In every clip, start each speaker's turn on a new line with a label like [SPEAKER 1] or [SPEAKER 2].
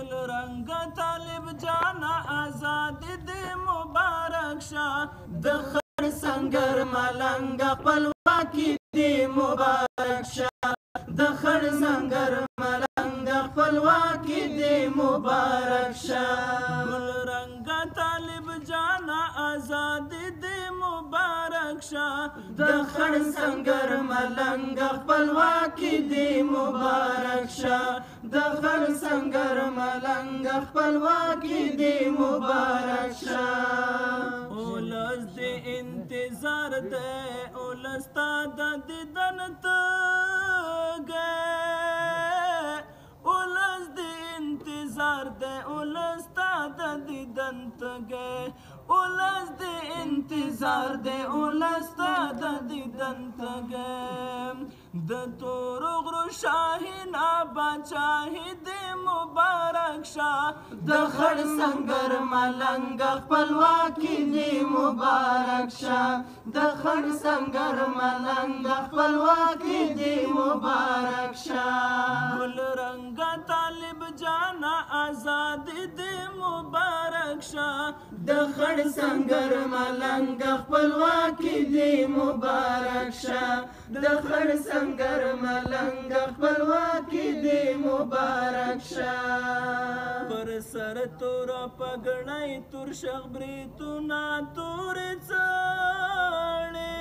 [SPEAKER 1] گل رنگ طالب جانا آزادی دی مبارک شا د خر سنگر ملنگ خپلواکی دی مبارک شا د خر سنگر ملنگ خپلواکی دی مبارک شا گل رنگ طالب جانا آزادی دی مبارک شا د خر سنگر ملنگ خپلواکی دی مبارک شا د خر سنگر ملنگ خپلواکی دی مبارک شا اولس دی انتظار دی اولس تا د دیدن تږی اولس دی انتظار دی اولس تا د دیدن تږی اولس دی انتظار دی اولس تا د دیدن تږی د تورو غرو شاهین باچاهي دی مبارک شا د خړ سنگر ملنګ خپلواکي دی مبارک شا د خړ سنگر ملنګ خپلواکي دی مبارک شا ګل رنګ طالب جانا آزادي دی مبارک شا د خړ سنگر ملنګ خپلواکي دی مبارک شا د خړ سنگر ملنګ خپلواکي دی مبارک شا پر سر تور پګړای تور شغبریتونه تور څړې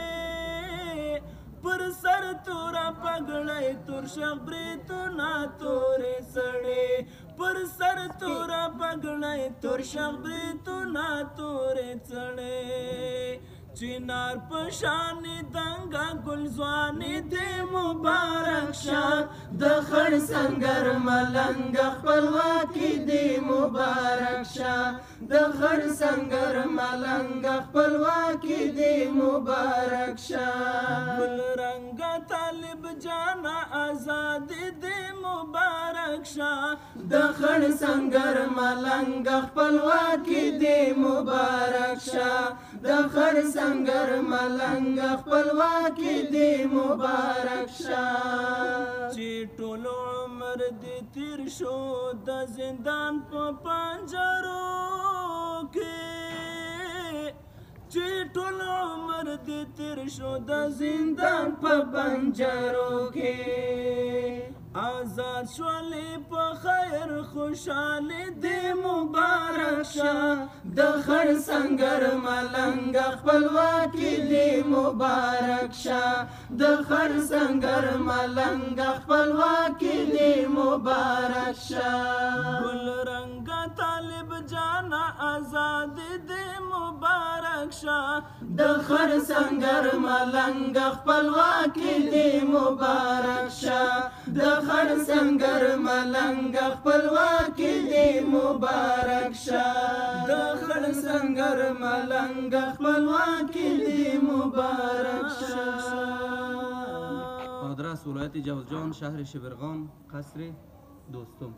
[SPEAKER 1] پر سر تور پګړای تور شغبریتونه تور څړې پر سر تور پګړای تور شغبریتونه تور څړې چنار پشانی دنگا گلزوانی دی مبارک شا د خړ سنگر ملنګ خپلواکي دی مبارک شا د خړ سنگر ملنګ خپلواکي دی مبارک شا ګل رنګ طالب جانا آزادي دی مبارک شا د خړ سنگر ملنګ خپلواکي دی مبارک شا د خړ سنگر ملنګ خپلواکي دی مبارک شا چې ټول عمر دې تیر شو د زندان په پنجرو کې چې ټول عمر دې تیر شو د زندان په پنجرو کې آزاد شولې په خیر خوشحالي دی مبارک شا د خړ سنگر ملنګ خپلواکي دی مبارک شا د خړ سنگر ملنګ خپلواکي دی مبارک شا ګل رنګ طالب جانا آزادي دی مبارک شا د خړ سنگر ملنګ خپلواکي دی مبارک شا د خړ سنگر ملنګ خپلواکي دی مبارک شا د خړ سنگر ملنګ خپلواکي دی مبارک شا
[SPEAKER 2] آدرس ولایت جوزجان شهر شبرغان قصر دوستم